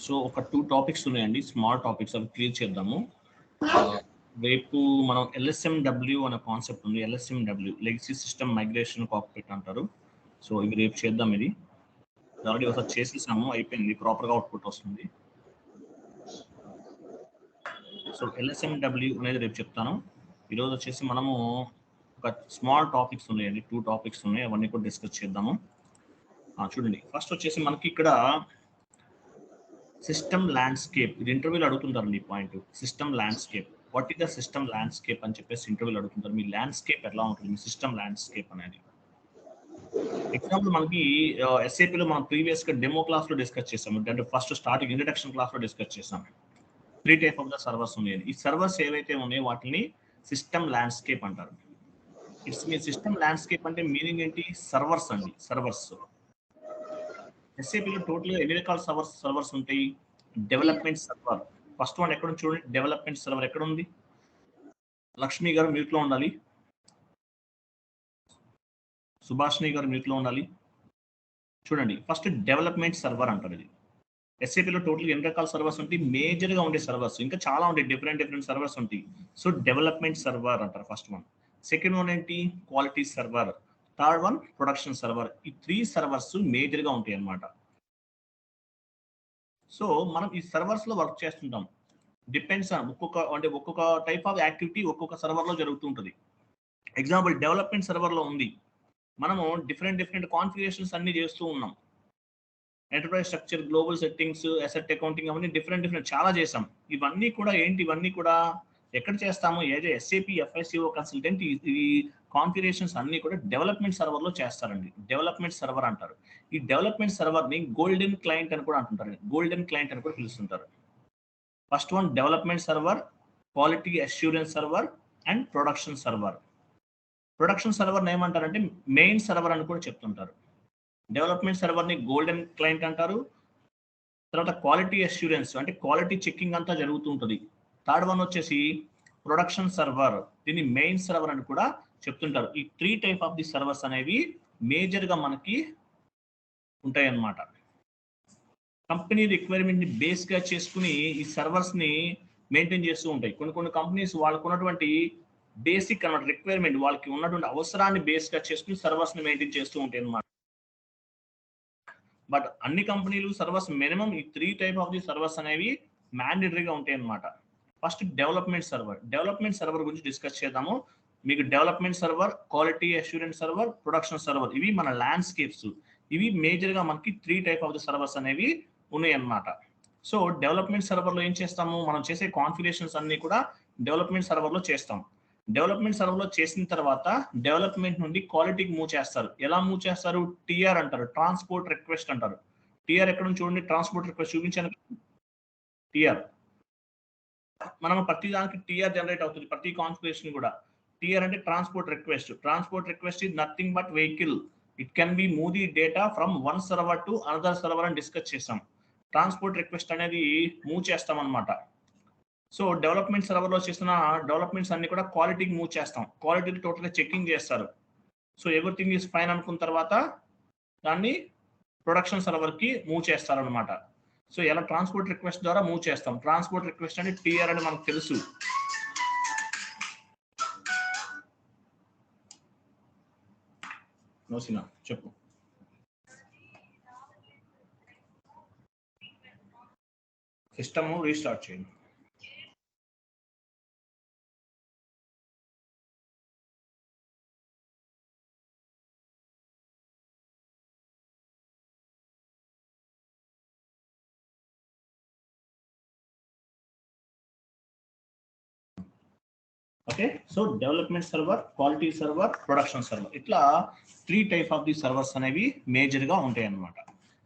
So ఒక 2 topics ఉన్నాయండి, small topics, అవి క్లియర్ చేద్దాము. రేపు మనం LSMW అనే కాన్సెప్ట్ ఉంది. LSMW legacy system migration cockpit అంటారు. సో ఇవి రేపు చేద్దాం. ఇది ఆల్రెడీ ఒకసారి చేసేసాము, అయిపోయింది, ప్రాపర్గా అవుట్పుట్ వస్తుంది. సో LSMW అనేది రేపు చెప్తాను. ఈరోజు వచ్చేసి మనము ఒక స్మాల్ టాపిక్స్ ఉన్నాయండి, 2 టాపిక్స్ ఉన్నాయి, అవన్నీ కూడా డిస్కస్ చేద్దాము. చూడండి, ఫస్ట్ వచ్చేసి మనకి ఇక్కడ సిస్టమ్ ల్యాండ్స్కేప్, ఇది ఇంటర్వ్యూలో అడుగుతుంటారండి. ఈ point system landscape, what is the system landscape అని చెప్పేసి ఇంటర్వ్యూలో అడుగుతుంటారు. మీ ల్యాండ్స్కేప్ ఎలా ఉంటుంది, మీ సిస్టమ్ ల్యాండ్స్కేప్ అనేది. ఎగ్జాంపుల్ మనకి SAPలో మనం ప్రీవియస్గా డెమో క్లాస్లో డిస్కస్ చేసాము, అంటే ఫస్ట్ స్టార్టింగ్ ఇంట్రడక్షన్ క్లాస్లో డిస్కస్ చేసాము. 3 టైప్ ఆఫ్ ద సర్వర్స్ ఉన్నాయి. ఈ సర్వర్స్ ఏవైతే ఉన్నాయో వాటిని సిస్టమ్ ల్యాండ్స్కేప్ అంటారు. ఇట్స్ మీ సిస్టమ్ ల్యాండ్స్కేప్ అంటే మీనింగ్ ఏంటి? సర్వర్స్ అండి, సర్వర్స్. SAPలో టోటల్గా ఎన్ని రకాల సర్వర్స్ ఉంటాయి? డెవలప్మెంట్ సర్వర్ ఫస్ట్ వన్ ఎక్కడ చూడండి. డెవలప్మెంట్ సర్వర్ ఎక్కడ ఉంది? లక్ష్మి గారు మ్యూట్లో ఉండాలి, సుభాష్ని గారు మ్యూట్లో ఉండాలి. చూడండి, ఫస్ట్ డెవలప్మెంట్ సర్వర్ అంటారు. ఇది SAPలో టోటల్ ఎన్ని రకాల సర్వర్స్ ఉంటాయి? మేజర్గా ఉండే సర్వర్స్ ఇంకా చాలా ఉంటాయి, డిఫరెంట్ సర్వర్స్ ఉంటాయి. సో డెవలప్మెంట్ సర్వర్ అంటారు ఫస్ట్ వన్. సెకండ్ వన్ ఏంటి? Quality server. Third one production server. ఈ 3 సర్వర్స్ మేజర్గా ఉంటాయి అన్నమాట. సో మనం ఈ సర్వర్స్ లో వర్క్ చేస్తుంటాం. డిపెండ్స్ ఆన్ ఒక్కొక్క టైప్ ఆఫ్ యాక్టివిటీ ఒక్కొక్క సర్వర్ లో జరుగుతూ ఉంటుంది. ఎగ్జాంపుల్ డెవలప్మెంట్ సర్వర్ లో ఉంది, మనము డిఫరెంట్ కాన్ఫిగరేషన్స్ అన్ని చేస్తూ ఉన్నాం. Enterprise structure, global settings, asset accounting, అవన్నీ డిఫరెంట్ చాలా చేసాం. ఇవన్నీ కూడా ఏంటి? ఇవన్నీ కూడా ఎక్కడ చేస్తాము? ఏదో SAP FICO కన్సల్టెంట్ ఈ కాన్ఫిగరేషన్స్ అన్ని కూడా డెవలప్మెంట్ సర్వర్ లో చేస్తారండి. డెవలప్మెంట్ సర్వర్ అంటారు. ఈ డెవలప్మెంట్ సర్వర్ ని గోల్డెన్ క్లయింట్ అని కూడా అంటుంటారు. గోల్డెన్ క్లయింట్ అని కూడా పిలుస్తుంటారు. First one development server, quality assurance server and production server. Production server ఏమంటారంటే మెయిన్ సర్వర్ అని కూడా చెప్తుంటారు. డెవలప్మెంట్ సర్వర్ ని గోల్డెన్ క్లయింట్ అంటారు. తర్వాత క్వాలిటీ అష్యూరెన్స్ అంటే క్వాలిటీ చెకింగ్ అంతా జరుగుతూ ఉంటుంది. థర్డ్ వన్ వచ్చేసి ప్రొడక్షన్ సర్వర్, దీన్ని మెయిన్ సర్వర్ అని కూడా చెప్తుంటారు. ఈ 3 టైప్ ఆఫ్ ది సర్వర్స్ అనేవి మేజర్గా మనకి ఉంటాయి అన్నమాట. కంపెనీ రిక్వైర్మెంట్ ని బేస్ గా చేసుకుని ఈ సర్వర్స్ ని మెయింటైన్ చేస్తూ ఉంటాయి. కొన్ని కంపెనీస్ వాళ్ళకు ఉన్నటువంటి బేసిక్ అన్నమాట రిక్వైర్మెంట్, వాళ్ళకి ఉన్నటువంటి అవసరాన్ని బేస్ గా చేసుకుని సర్వర్స్ ని మెయింటైన్ చేస్తూ ఉంటాయి అన్నమాట. బట్ అన్ని కంపెనీలు సర్వర్స్ మినిమం ఈ 3 టైప్ ఆఫ్ ది సర్వర్స్ అనేవి మ్యాండేటరీగా ఉంటాయి అన్నమాట. First development server. Development server గురించి డిస్కస్ చేద్దాము. మీకు development server, quality assurance server, production server, ఇవి మన ల్యాండ్స్కేప్స్. ఇవి మేజర్గా మనకి 3 టైప్ ఆఫ్ ది సర్వర్స్ అనేవి ఉన్నాయి అన్నమాట. సో డెవలప్మెంట్ సర్వర్లో ఏం చేస్తాము? మనం చేసే కాన్ఫిగరేషన్స్ అన్ని కూడా డెవలప్మెంట్ సర్వర్లో చేస్తాం. డెవలప్మెంట్ సర్వర్లో చేసిన తర్వాత డెవలప్మెంట్ నుండి క్వాలిటీకి మూవ్ చేస్తారు. ఎలా మూవ్ చేస్తారు? TR అంటారు, ట్రాన్స్పోర్ట్ రిక్వెస్ట్ అంటారు. TR ఎక్కడ నుంచి చూడండి, ట్రాన్స్పోర్ట్ రిక్వెస్ట్ చూపించాను. TR మనం ప్రతి దానికి TR జనరేట్ అవుతుంది, ప్రతి కాన్ఫిగరేషన్ కూడా. TR అంటే transport request. Transport request is nothing but vehicle. It can be move the data from one server to another server అని డిస్కస్ చేస్తాం. ట్రాన్స్పోర్ట్ రిక్వెస్ట్ అనేది మూవ్ చేస్తాం అనమాట. సో డెవలప్మెంట్ సర్వర్లో చేసిన డెవలప్మెంట్స్ అన్ని కూడా క్వాలిటీకి మూవ్ చేస్తాం. క్వాలిటీని టోటల్గా చెకింగ్ చేస్తారు. సో ఎవ్రీథింగ్ ఈజ్ ఫైన్ అనుకున్న తర్వాత దాన్ని ప్రొడక్షన్ సర్వర్కి మూవ్ చేస్తారనమాట. సో ఎలా? ట్రాన్స్పోర్ట్ రిక్వెస్ట్ ద్వారా మూవ్ చేస్తాం. ట్రాన్స్పోర్ట్ రిక్వెస్ట్ అంటే TR అని మనకు తెలుసు. నోసినా చెప్పు. సిస్టమ్ రీస్టార్ట్ చేయండి. Okay, so development server, quality server, production server, ఇట్లా 3 టైప్ ఆఫ్ ది సర్వర్స్ అనేవి మేజర్గా ఉంటాయి అన్నమాట.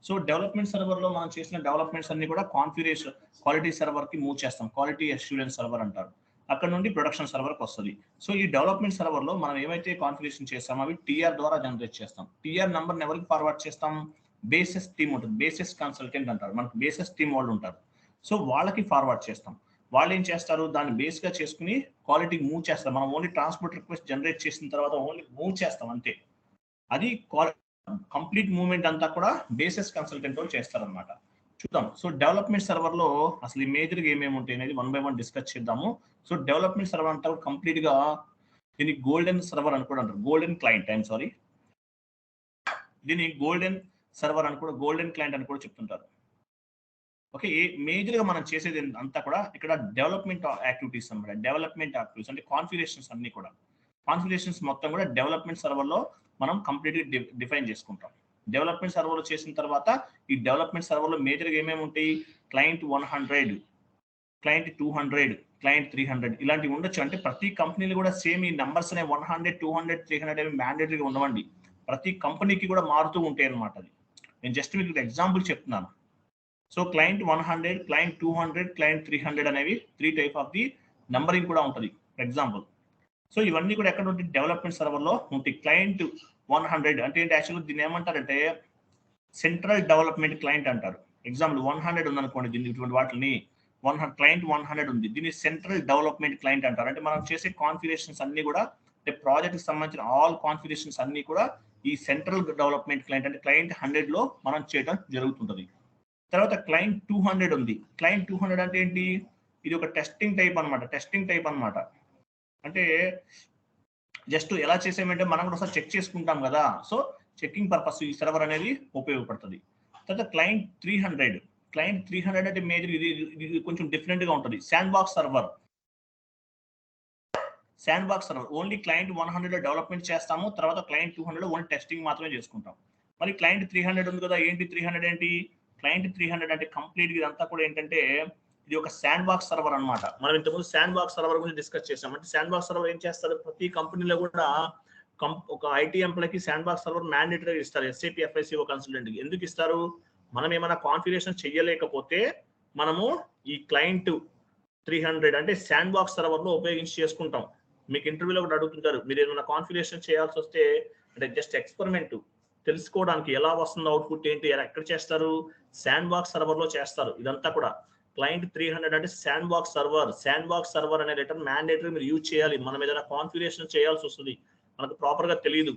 సో డెవలప్మెంట్ సర్వర్లో మనం చేసిన డెవలప్మెంట్స్ అన్ని కూడా కాన్ఫిగరేషన్ క్వాలిటీ సర్వర్కి మూవ్ చేస్తాం. క్వాలిటీ అష్యూరెన్స్ సర్వర్ అంటారు. అక్కడ నుండి ప్రొడక్షన్ సర్వర్కి వస్తుంది. సో ఈ డెవలప్మెంట్ సర్వర్లో మనం ఏమైతే కాన్ఫిగరేషన్ చేస్తామో అవి TR ద్వారా జనరేట్ చేస్తాం. TR నెంబర్ని ఎవరికి ఫార్వర్డ్ చేస్తాం? బేసిస్ టీమ్ ఉంటుంది, బేసిస్ కన్సల్టెంట్ అంటారు, మనకు బేసిస్ టీమ్ వాళ్ళు ఉంటారు. సో వాళ్ళకి ఫార్వర్డ్ చేస్తాం. వాళ్ళు ఏం చేస్తారు? దాన్ని బేస్గా చేసుకుని క్వాలిటీకి మూవ్ చేస్తాం. మనం ఓన్లీ ట్రాన్స్పోర్ట్ రిక్వెస్ట్ జనరేట్ చేసిన తర్వాత ఓన్లీ మూవ్ చేస్తాం అంతే. అది కంప్లీట్ మూవ్మెంట్ అంతా కూడా బేసిస్ కన్సల్టెంట్ వాళ్ళు చేస్తారనమాట. చూద్దాం. సో డెవలప్మెంట్ సర్వర్ లో అసలు ఈ మేజర్ గా ఏమేమి ఉంటాయి అనేది 1 by 1 డిస్కస్ చేద్దాము. సో డెవలప్మెంట్ సర్వర్ అంతా కంప్లీట్ గా దీన్ని గోల్డెన్ సర్వర్ అని కూడా అంటారు. గోల్డెన్ క్లయింట్, ఐఎమ్ సారీ, దీన్ని గోల్డెన్ సర్వర్ అని కూడా, గోల్డెన్ క్లయింట్ అని కూడా చెప్తుంటారు. ఓకే, మేజర్ గా మనం చేసేది అంతా కూడా ఇక్కడ డెవలప్మెంట్ యాక్టివిటీస్ అన్నమాట. డెవలప్మెంట్ యాక్టివిటీస్ అంటే కాన్ఫిగరేషన్స్ అన్ని కూడా, కాన్ఫిగరేషన్స్ మొత్తం కూడా డెవలప్మెంట్ సర్వర్ లో మనం కంప్లీట్ గా డిఫైన్ చేసుకుంటాం. డెవలప్మెంట్ సర్వర్ లో చేసిన తర్వాత ఈ డెవలప్మెంట్ సర్వర్ లో మేజర్ గా ఏమేమి ఉంటాయి, క్లయింట్ 100, క్లయింట్ 200, క్లయింట్ 300 ఇలాంటివి ఉండొచ్చు. అంటే ప్రతి కంపెనీలు కూడా సేమ్ ఈ నంబర్స్ అనే 100, 200, 300 అవి మ్యాండేటరీగా ఉండవండి. ప్రతి కంపెనీకి కూడా మారుతూ ఉంటాయి అన్నమాట. అది నేను జస్ట్ మీకు ఎగ్జాంపుల్ చెప్తున్నాను. సో క్లయింట్ 100, క్లయింట్ 200, క్లయింట్ 300 అనేవి 3 టైప్ ఆఫ్ ది నంబరింగ్ కూడా ఉంటుంది ఎగ్జాంపుల్. సో ఇవన్నీ కూడా ఎక్కడ ఉంటాయి, డెవలప్మెంట్ సర్వర్ లో ఉంటాయి. క్లయింట్ 100 అంటే ఏంటి, యాక్చువల్గా దీన్ని ఏమంటారంటే సెంట్రల్ డెవలప్మెంట్ క్లయింట్ అంటారు. ఎగ్జాంపుల్ 100 ఉందనుకోండి, దీన్ని ఇటువంటి వాటిని క్లయింట్ 100 ఉంది, దీన్ని సెంట్రల్ డెవలప్మెంట్ క్లయింట్ అంటారు. అంటే మనం చేసే కాన్ఫిగరేషన్స్ అన్ని కూడా, అంటే ప్రాజెక్ట్ కి సంబంధించిన ఆల్ కాన్ఫిగరేషన్స్ అన్ని కూడా ఈ సెంట్రల్ డెవలప్మెంట్ క్లయింట్ అంటే క్లయింట్ 100 లో మనం చేయడం జరుగుతుంటది. తర్వాత క్లయింట్ 200 ఉంది. క్లయింట్ 200 అంటే ఏంటి, ఇది ఒక టెస్టింగ్ టైప్ అనమాట. టెస్టింగ్ టైప్ అనమాట అంటే జస్ట్ ఎలా చేసామంటే మనం కూడా ఒకసారి చెక్ చేసుకుంటాం కదా, సో చెకింగ్ పర్పస్ ఈ సర్వర్ అనేది ఉపయోగపడుతుంది. తర్వాత క్లయింట్ 300, క్లయింట్ 300 అంటే మేజర్ ఇది కొంచెం డిఫరెంట్ గా ఉంటుంది. Sand box server, sand box server only client 100 లో డెవలప్మెంట్ చేస్తాము, తర్వాత క్లయింట్ 200 లో ఓన్లీ టెస్టింగ్ మాత్రమే చేసుకుంటాం. మరి క్లయింట్ 300 ఉంది కదా, ఏంటి 300 ఏంటి, క్లయింట్ 300 అంటే కంప్లీట్ ఇదంతా కూడా ఏంటంటే ఇది ఒక శాండ్ బాక్స్ సర్వర్ అనమాట. మనం ఇంతకుముందు శాండ్ బాక్స్ సర్వర్ గురించి డిస్కస్ చేసాం. అంటే శాండ్ బాక్స్ సర్వర్ ఏం చేస్తారు, ప్రతి కంపెనీలో కూడా ఒక ఐటీ ఎంప్లాయ్కి శాండ్ బాక్స్ సర్వర్ మ్యాండేటరీ ఇస్తారు. SAP FICO కన్సల్టెంట్ ఎందుకు ఇస్తారు, మనం ఏమైనా కాన్ఫిగరేషన్ చేయలేకపోతే మనము ఈ క్లయింట్ 300 అంటే శాండ్ బాక్స్ సర్వర్ లో ఉపయోగించి చేసుకుంటాం. మీకు ఇంటర్వ్యూలో కూడా అడుగుతుంటారు, మీరు ఏమైనా కాన్ఫిగరేషన్ చేయాల్సి వస్తే అంటే జస్ట్ ఎక్స్పెరిమెంట్ తెలుసుకోవడానికి ఎలా వస్తుందో అవుట్పుట్ ఏంటి ఎక్కడ చేస్తారు, శాండ్ బాక్స్ సర్వర్ లో చేస్తారు. ఇదంతా కూడా క్లయింట్ 300 అంటే sand box server. Sand box server అనే రిటర్న్ మ్యాండేటరీ మీరు యూజ్ చేయాలి. మనం ఏదైనా కాన్ఫిగరేషన్ చేయాల్సి వస్తుంది, మనకు ప్రాపర్ గా తెలియదు,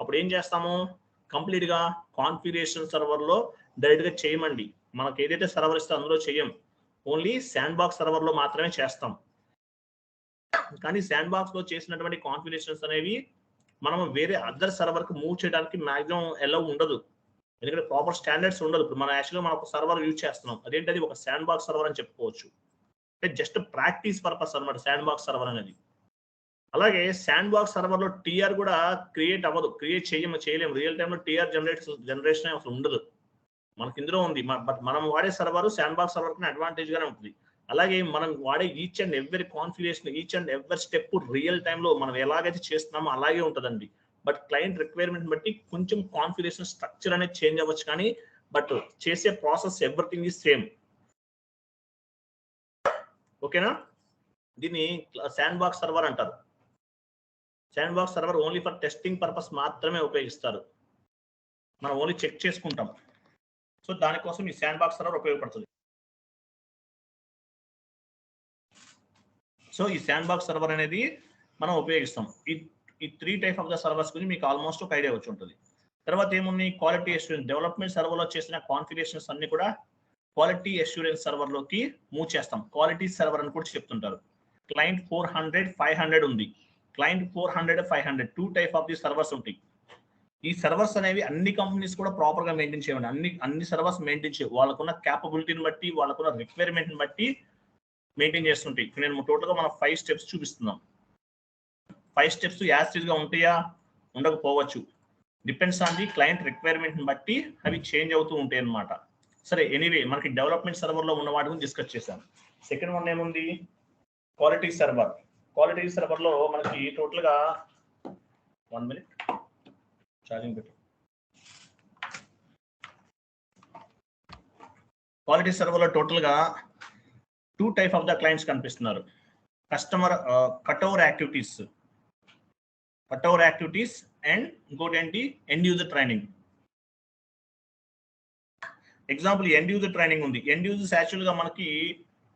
అప్పుడు ఏం చేస్తాము, కంప్లీట్ గా కాన్ఫిగరేషన్ సర్వర్ లో డైరెక్ట్ గా చేయమండి. మనకు ఏదైతే సర్వర్ ఇస్తే అందులో చేయం, ఓన్లీ శాండ్ బాక్స్ సర్వర్ లో మాత్రమే చేస్తాం. కానీ శాండ్ బాక్స్ లో చేసినటువంటి కాన్ఫిగరేషన్స్ అనేవి మనం వేరే అదర్ సర్వర్ కి మూవ్ చేయడానికి మాక్సిమం ఎలో ఉండదు, ఎందుకంటే ప్రాపర్ స్టాండర్డ్స్ ఉండదు. ఇప్పుడు మనం యాక్చువల్గా మనం ఒక సర్వర్ యూజ్ చేస్తున్నాం, అదేంటది ఒక శాండ్ బాక్స్ సర్వర్ అని చెప్పుకోవచ్చు. అంటే జస్ట్ ప్రాక్టీస్ పర్పస్ అనమాట శాండ్ బాక్స్ సర్వర్ అనేది. అలాగే శాండ్ బాక్స్ సర్వర్ లో టీఆర్ కూడా క్రియేట్ అవ్వదు, క్రియేట్ చేయలేము. రియల్ టైమ్ లో టీఆర్ జనరేషన్ అసలు ఉండదు, మనకి ఇందులో ఉంది. బట్ మనం వాడే సర్వర్ శాండ్ బాక్స్ సర్వర్ కి అడ్వాంటేజ్ గానే ఉంటుంది. అలాగే మనం వాడే each and every configuration, each and every step real time లో మనం ఎలాగైతే చేస్తున్నామో అలాగే ఉంటుందండి. బట్ క్లయింట్ రిక్వైర్మెంట్ బట్టి కొంచెం కాన్ఫిగరేషన్ స్ట్రక్చర్ అనేది చేంజ్ అవ్వచ్చు, కానీ బట్ చేసే ప్రాసెస్ ఎవ్రీథింగ్ ఈజ్ సేమ్. ఓకేనా, దీన్ని శాండ్ బాక్స్ సర్వర్ అంటారు. Sand box server only for testing purpose మాత్రమే ఉపయోగిస్తారు, మనం ఓన్లీ చెక్ చేసుకుంటాం. సో దానికోసం ఈ శాండ్ బాక్స్ సర్వర్ ఉపయోగపడుతుంది. సో ఈ శాండ్ బాక్స్ సర్వర్ అనేది మనం ఉపయోగిస్తాం. ఈ 3 టైప్ ఆఫ్ ద సర్వర్స్ గురించి మీకు ఆల్మోస్ట్ ఒక ఐడియా వచ్చి ఉంటుంది. తర్వాత ఏముంది, క్వాలిటీ అష్యూరెన్స్. డెవలప్మెంట్ సర్వర్ లో చేసిన కాన్ఫిగరేషన్స్ అన్ని కూడా క్వాలిటీ అష్యూరెన్స్ సర్వర్ లోకి మూవ్ చేస్తాం. క్వాలిటీ సర్వర్ అని కూడా చెప్తుంటారు. క్లయింట్ 400, 500 ఉంది. Client 400, 500 2 type of the servers ఉంటాయి. ఈ సర్వర్స్ అనేవి అన్ని కంపెనీస్ కూడా ప్రాపర్ గా మెయింటైన్ చేయండి. అన్ని సర్వర్స్ మెయింటైన్ చేయ వాళ్ళకున్న క్యాపబిలిటీని బట్టి, వాళ్ళకున్న రిక్వైర్మెంట్ ని బట్టి మెయింటైన్ చేస్తుంటాయి. ఇప్పుడు నేను టోటల్ గా మనం 5 స్టెప్స్ చూపిస్తున్నాం. 5 స్టెప్స్ యాసిడ్ గా ఉంటాయా, ఉండకపోవచ్చు. Depends on the client requirement ని బట్టి అవి చేంజ్ అవుతూ ఉంటాయి అన్నమాట. సరే, ఎనీవే మనకి డెవలప్మెంట్ సర్వర్ లో ఉన్న వాటి గురించి డిస్కస్ చేశాం. సెకండ్ వన్ ఏముంది, క్వాలిటీ సర్వర్. క్వాలిటీ సర్వర్ లో మనకి టోటల్ గా 1 minute ఛార్జింగ్ పెట్టి. క్వాలిటీ సర్వర్ లో టోటల్ గా 2 టైప్ ఆఫ్ ద క్లయింట్స్ కనిపిస్తున్నారు. Customer cut over activities and ఇంకోటి ఏంటి, end user training. Example end user training ఉంది. ఎండ్ యూజర్స్ యాక్చువల్ గా మనకి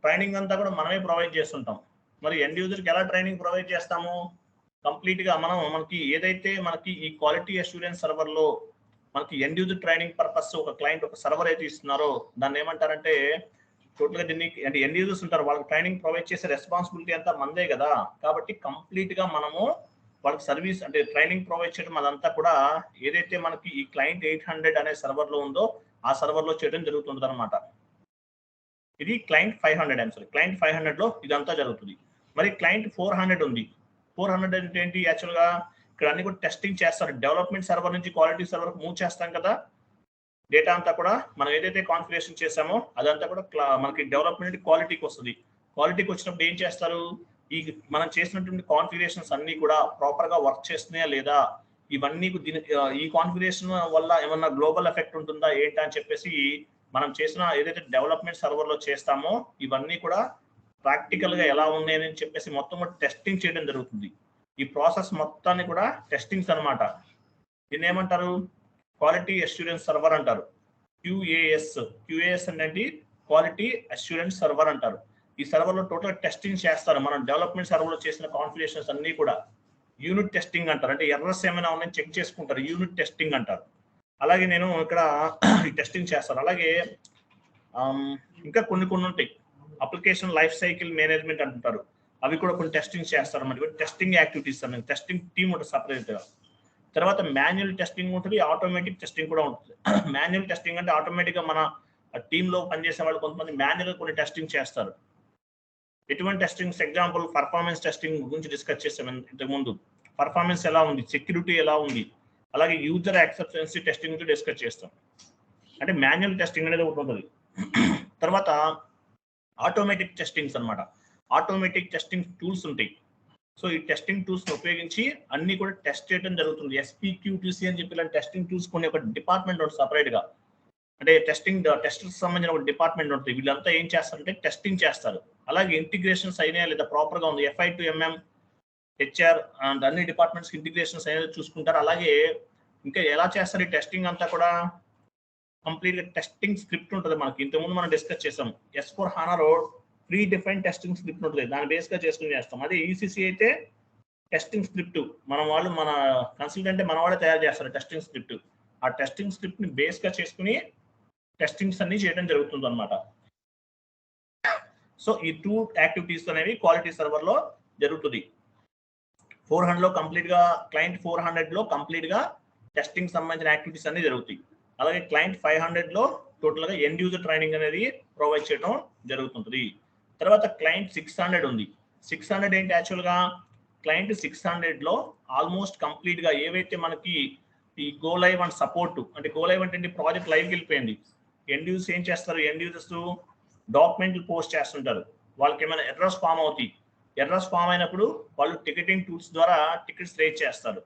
ట్రైనింగ్ అంతా కూడా మనమే ప్రొవైడ్ చేస్తుంటాం. మరి ఎండ్ యూజర్ కి ఎలా ట్రైనింగ్ ప్రొవైడ్ చేస్తాము, కంప్లీట్ గా మనకి ఏదైతే మనకి ఈ క్వాలిటీ అష్యూరెన్స్ సర్వర్ లో మనకి ఎండ్ యూజర్ ట్రైనింగ్ పర్పస్ ఒక క్లయింట్ ఒక సర్వర్ అయితే ఇస్తున్నారో దాన్ని ఏమంటారంటే టోటల్గా దీనికి అంటే ఎండ్ యూజర్స్ ఉంటారు, వాళ్ళకి ట్రైనింగ్ ప్రొవైడ్ చేసే రెస్పాన్సిబిలిటీ అంతా మందే కదా. కాబట్టి కంప్లీట్ గా మనము వాళ్ళకి సర్వీస్ అంటే ట్రైనింగ్ ప్రొవైడ్ చేయడం అదంతా కూడా ఏదైతే మనకి ఈ క్లయింట్ 800 అనే సర్వర్ లో ఉందో ఆ సర్వర్ లో చేయడం జరుగుతుంది అనమాట. ఇది క్లయింట్ 500 క్లయింట్ 500 లో ఇదంతా జరుగుతుంది. మరి క్లయింట్ 400 ఉంది. 400 అంటే ఏంటి, యాక్చువల్ గా ఇక్కడ అన్ని కూడా టెస్టింగ్ చేస్తారు. డెవలప్మెంట్ సర్వర్ నుంచి క్వాలిటీ సర్వర్ మూవ్ చేస్తాం కదా, డేటా అంతా కూడా మనం ఏదైతే కాన్ఫిగరేషన్ చేసామో అదంతా కూడా మనకి డెవలప్మెంట్ క్వాలిటీకి వస్తుంది. క్వాలిటీకి వచ్చినప్పుడు ఏం చేస్తారు, ఈ మనం చేసినటువంటి కాన్ఫిగరేషన్స్ అన్ని కూడా ప్రాపర్ గా వర్క్ చేస్తున్నాయా లేదా, ఇవన్నీ ఈ కాన్ఫిగరేషన్ వల్ల ఏమన్నా గ్లోబల్ ఎఫెక్ట్ ఉంటుందా ఏంటా అని చెప్పేసి మనం చేసిన ఏదైతే డెవలప్మెంట్ సర్వర్ లో చేస్తామో ఇవన్నీ కూడా ప్రాక్టికల్ గా ఎలా ఉన్నాయని చెప్పేసి మొత్తం టెస్టింగ్ చేయడం జరుగుతుంది. ఈ ప్రాసెస్ మొత్తాన్ని కూడా టెస్టింగ్స్ అనమాట. దీన్ని ఏమంటారు, క్వాలిటీ అష్యూరెన్స్ సర్వర్ అంటారు. క్యూఏఎస్ అంటే క్వాలిటీ అష్యూరెన్స్ సర్వర్ అంటారు. ఈ సర్వర్ లో టోటల్ టెస్టింగ్ చేస్తారు. మనం డెవలప్మెంట్ సర్వర్ లో చేసిన కాన్ఫిగరేషన్స్ అన్ని కూడా యూనిట్ టెస్టింగ్ అంటారు. అంటే ఎర్రర్స్ ఏమైనా ఉన్నాయని చెక్ చేసుకుంటారు, యూనిట్ టెస్టింగ్ అంటారు. అలాగే నేను ఇక్కడ ఈ టెస్టింగ్ చేస్తాను. అలాగే ఇంకా కొన్ని ఉంటాయి, అప్లికేషన్ లైఫ్ సైకిల్ మేనేజ్మెంట్ అంటారు, అవి కూడా కొన్ని టెస్టింగ్ చేస్తారు. మరి టెస్టింగ్ యాక్టివిటీస్ అన్నది టెస్టింగ్ టీమ్ ఉంటుంది సపరేట్ గా. తర్వాత మాన్యువల్ టెస్టింగ్ ఉంటుంది, ఆటోమేటిక్ టెస్టింగ్ కూడా ఉంటుంది. మాన్యువల్ టెస్టింగ్ అంటే ఆటోమేటిక్ గా మన టీమ్ లో పనిచేసే వాళ్ళు కొంతమంది మాన్యువల్ కొన్ని టెస్టింగ్ చేస్తారు. ఎటువంటి టెస్టింగ్స్, ఎగ్జాంపుల్ పర్ఫార్మెన్స్ టెస్టింగ్ గురించి డిస్కస్ చేసాం ఇంతకు ముందు. పర్ఫార్మెన్స్ ఎలా ఉంది, సెక్యూరిటీ ఎలా ఉంది, అలాగే యూజర్ యాక్సెప్టెన్సీ టెస్టింగ్ గురించి డిస్కస్ చేస్తాం. అంటే మాన్యువల్ టెస్టింగ్ అనేది ఒకటి ఉంటుంది. తర్వాత ఆటోమేటిక్ టెస్టింగ్స్ అనమాట. ఆటోమేటిక్ టెస్టింగ్ టూల్స్ ఉంటాయి. సో ఈ టెస్టింగ్ టూల్స్ ఉపయోగించి అన్ని కూడా టెస్ట్ చేయడం జరుగుతుంది. SPQTC అని చెప్పి ఇలాంటి టెస్టింగ్ టూల్స్ కొన్ని ఒక డిపార్ట్మెంట్ ఉంటుంది సపరేట్ గా. అంటే టెస్టర్స్ సంబంధించిన ఒక డిపార్ట్మెంట్ ఉంటుంది. వీళ్ళంతా ఏం చేస్తారంటే టెస్టింగ్ చేస్తారు. అలాగే ఇంటిగ్రేషన్స్ అయినా లేదా ప్రాపర్ గా ఉంది, FI to MM, HR and అన్ని డిపార్ట్మెంట్స్ ఇంటిగ్రేషన్స్ అనేది చూసుకుంటారు. అలాగే ఇంకా ఎలా చేస్తారు ఈ టెస్టింగ్ అంతా కూడా, కంప్లీట్ గా టెస్టింగ్ స్క్రిప్ట్ ఉంటుంది మనకి. ఇంతకుముందు మనం డిస్కస్ చేసాం, S/4HANA pre define testing script ఉంటుంది, దాన్ని బేస్ గా చేసుకుని చేస్తాం. అదే ECC అయితే టెస్టింగ్ స్క్రిప్ట్ మన కన్సల్టెంట్ మన వాళ్ళే తయారు చేస్తారు టెస్టింగ్ స్క్రిప్ట్. ఆ టెస్టింగ్ స్క్రిప్ట్ ని బేస్ గా చేసుకుని టెస్టింగ్స్ అన్ని చేయడం జరుగుతుంది అనమాట. సో ఈ 2 యాక్టివిటీస్ అనేవి క్వాలిటీ సర్వర్ లో జరుగుతుంది. 400 లో కంప్లీట్ గా క్లయింట్ 400 లో కంప్లీట్ గా టెస్టింగ్ సంబంధించిన యాక్టివిటీస్ అన్ని జరుగుతాయి. అలాగే క్లయింట్ 500 లో టోటల్ గా ఎండ్ యూజర్ ట్రైనింగ్ అనేది ప్రొవైడ్ చేయడం జరుగుతుంది. తర్వాత క్లయింట్ 600 ఉంది. 600 ఏంటి, యాక్చువల్ గా క్లయింట్ 600 లో ఆల్మోస్ట్ కంప్లీట్ గా ఏవైతే మనకి ఈ గో లైవ్ అండ్ సపోర్ట్, అంటే గో లైవ్ అంటే ప్రాజెక్ట్ లైవ్కి వెళ్ళిపోయింది. ఎండ్ యూజర్స్ ఏం చేస్తారు, ఎండ్ యూజర్స్ డాక్యుమెంట్లు పోస్ట్ చేస్తుంటారు. వాళ్ళకి ఏమైనా ఎర్రర్స్ ఫామ్ అవుతాయి. ఎర్రర్స్ ఫామ్ అయినప్పుడు వాళ్ళు టికెటింగ్ టూల్స్ ద్వారా టికెట్స్ రేట్ చేస్తారు.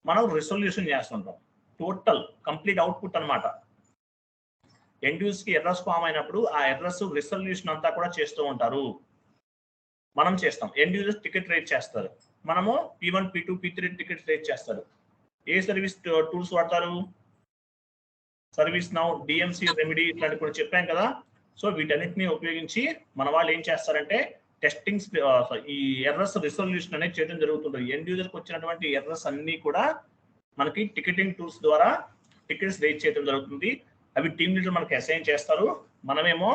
మనం రిజల్యూషన్ చేస్తుంటాం. టోటల్ కంప్లీట్ అవుట్పుట్ అనమాట. ఎండ్ యూజర్స్ కి ఎర్రర్స్ ఫామ్ అయినప్పుడు ఆ ఎర్రర్స్ రిజల్యూషన్ అంతా కూడా చేస్తూ ఉంటారు. మనం చేస్తాం. ఎండ్ యూజర్స్ టికెట్ రేట్ చేస్తారు, మనము P1, P2, P3 tickets rate చేస్తారు. ఏ సర్వీస్ టూల్స్ వాడతారు, సర్వీస్ నౌ, DMC, రెమెడీ ఇట్లాంటి కూడా చెప్పాం కదా. సో వీటన్నిటిని ఉపయోగించి మన వాళ్ళు ఏం చేస్తారంటే టెస్టింగ్స్, ఈ ఎర్రర్స్ రిజల్యూషన్ అనేది చేయడం జరుగుతుంది. ఎండ్ యూజర్కి వచ్చినటువంటి ఎర్రర్స్ అన్ని కూడా మనకి టికెటింగ్ టూల్స్ ద్వారా టికెట్స్ రేట్ చేయడం జరుగుతుంది. అవి టీమ్ లీడర్ మనకి అసైన్ చేస్తారు, మనమేమో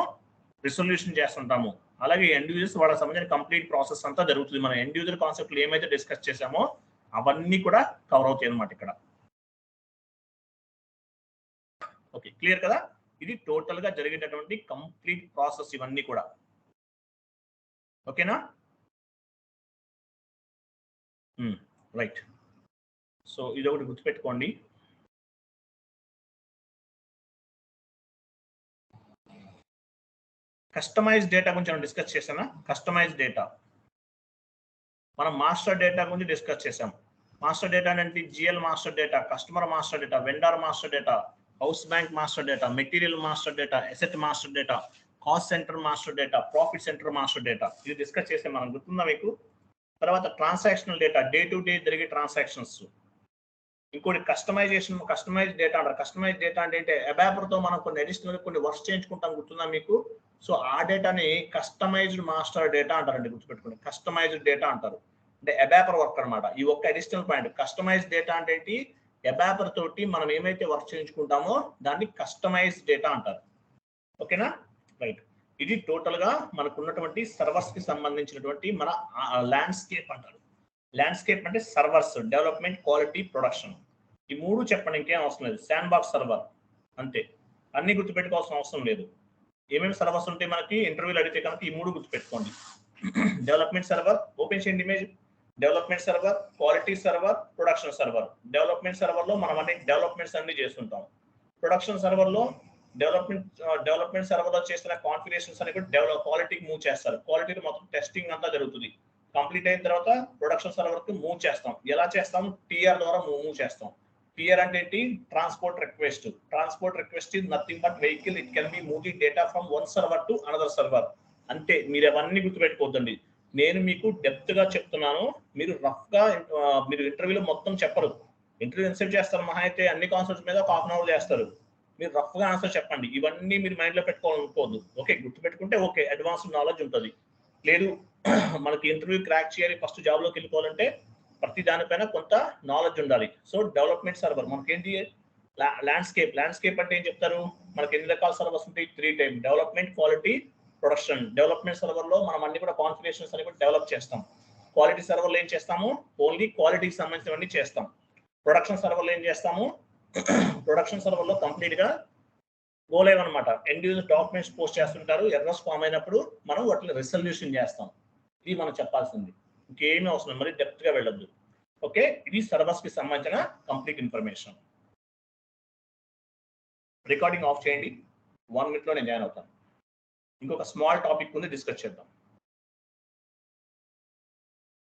రిజల్యూషన్ చేస్తుంటాము. అలాగే ఎండ్ యూజర్స్ వాళ్ళకి సంబంధించిన కంప్లీట్ ప్రాసెస్ అంతా జరుగుతుంది. మనం ఎండ్ యూజర్ కాన్సెప్ట్లు ఏమైతే డిస్కస్ చేసామో అవన్నీ కూడా కవర్ అవుతాయి అన్నమాట ఇక్కడ. ఓకే, క్లియర్ కదా. ఇది టోటల్ గా జరిగేటటువంటి కంప్లీట్ ప్రాసెస్ ఇవన్నీ కూడా. ఓకేనా, రైట్. సో ఇది ఒకటి గుర్తుపెట్టుకోండి. కస్టమైజ్ డేటా గురించి మనం డిస్కస్ చేసామా. కస్టమైజ్ డేటా మనం మాస్టర్ డేటా గురించి డిస్కస్ చేసాం. మాస్టర్ డేటా అంటే GL master data, customer master data, vendor master data, house bank master data, material master data, asset master data, cost centre master data, profit centre master data. ఇది discuss చేసాం మనం, గుర్తుందా మీకు. తర్వాత transactional data, day to day జరిగే transactions. ఇంకోటి customise data అంటారు. Customise data అంటే అబాపర్తో మనం కొన్ని అడిషనల్ కొన్ని వర్క్స్ చేయించుకుంటాం, గుర్తుందా మీకు. సో ఆ డేటాని కస్టమైజ్డ్ మాస్టర్ డేటా అంటారండి, గుర్తుపెట్టుకోండి. కస్టమైజ్డ్ డేటా అంటారు అంటే అబాపర్ వర్క్ అనమాట. ఈ ఒక్క అడిషనల్ పాయింట్. కస్టమైజ్ డేటా అంటే ఏంటి, ఎబాపర్ తోటి మనం ఏమైతే వర్క్ చేయించుకుంటామో దాన్ని కస్టమైజ్డ్ డేటా అంటారు. ఓకేనా, రైట్. ఇది టోటల్ గా మనకు ఉన్నటువంటి సర్వర్స్ కి సంబంధించినటువంటి మన ల్యాండ్స్కేప్ అంటారు. ల్యాండ్స్కేప్ అంటే సర్వర్స్, డెవలప్మెంట్, క్వాలిటీ, ప్రొడక్షన్. ఈ మూడు చెప్పండి, ఇంకేం అవసరం లేదు. శాండ్ బాక్స్ సర్వర్ అంతే, అన్ని గుర్తుపెట్టుకోవాల్సిన అవసరం లేదు. ఏమేమి సర్వర్స్ ఉంటాయి మనకి ఇంటర్వ్యూలు అడిగితే కనుక ఈ మూడు గుర్తుపెట్టుకోండి. డెవలప్మెంట్ సర్వర్, ఓపెన్ చేయండి image. Development server, quality server, production server. Development server లో మనం అన్ని డెవలప్మెంట్స్ అన్ని చేస్తుంటాం. ప్రొడక్షన్ సర్వర్ లో డెవలప్మెంట్ సర్వర్ లో చేసిన కాన్ఫిగరేషన్స్ అని కూడా క్వాలిటీకి మూవ్ చేస్తారు. క్వాలిటీ మొత్తం టెస్టింగ్ అంతా జరుగుతుంది. కంప్లీట్ అయిన తర్వాత ప్రొడక్షన్ సర్వర్ కి మూవ్ చేస్తాం. ఎలా చేస్తాం? టీఆర్ ద్వారా మూవ్ చేస్తాం. టీఆర్ అంటే ఏంటి? Transport request. Transport request is nothing but vehicle. It can be move the data from one server to another server. అంతే, మీరు అవన్నీ గుర్తుపెట్టుకోవద్దండి. నేను మీకు డెప్త్ గా చెప్తున్నాను. మీరు రఫ్ గా మీరు ఇంటర్వ్యూలో మొత్తం చెప్పరు. ఇంటర్వ్యూ ఇన్సెప్ట్ చేస్తారు, మహా అయితే అన్ని కాన్సెప్ట్స్ మీద ఒక 1/2 అవర్ చేస్తారు. మీరు రఫ్ గా ఆన్సర్ చెప్పండి. ఇవన్నీ మీరు మైండ్ లో పెట్టుకోవాలనుకోవద్దు. ఓకే, గుర్తుపెట్టుకుంటే ఓకే, అడ్వాన్స్డ్ నాలెడ్జ్ ఉంటుంది. లేదు మనకి ఇంటర్వ్యూ క్రాక్ చేయాలి, ఫస్ట్ జాబ్ లోకి వెళ్ళిపోవాలంటే ప్రతి దానిపైన కొంత నాలెడ్జ్ ఉండాలి. సో డెవలప్మెంట్ సర్వర్ మనకేంటి? ల్యాండ్స్కేప్. ల్యాండ్స్కేప్ అంటే ఏం చెప్తారు? మనకి ఎన్ని రకాల సర్వర్స్ ఉంటాయి? 3 type: development, quality, production. Development server లో మనం అన్ని కూడా కాన్ఫిగరేషన్స్ అని కూడా డెవలప్ చేస్తాం. క్వాలిటీ సర్వర్ లో ఏం చేస్తాము? ఓన్లీ క్వాలిటీకి సంబంధించినవన్నీ చేస్తాం. ప్రొడక్షన్ సర్వర్ లో ఏం చేస్తాము? ప్రొడక్షన్ సర్వర్ లో కంప్లీట్ గా గోలేవ్ అనమాట. ఎండ్ యూజర్ డాక్యుమెంట్స్ పోస్ట్ చేస్తుంటారు. ఎర్రర్స్ ఫామ్ అయినప్పుడు మనం వాటిని రిజల్యూషన్ చేస్తాం. ఇది మనం చెప్పాల్సింది. ఇంకేమీ అవసరం, మరి డెప్త్ గా వెళ్ళొద్దు. ఓకే, ఇది సర్వర్స్ కి సంబంధించిన కంప్లీట్ ఇన్ఫర్మేషన్. రికార్డింగ్ ఆఫ్ చేయండి. 1 minute లో నేను జాయిన్ అవుతాను. ఇంకొక స్మాల్ టాపిక్ ఉంది, డిస్కస్ చేద్దాం.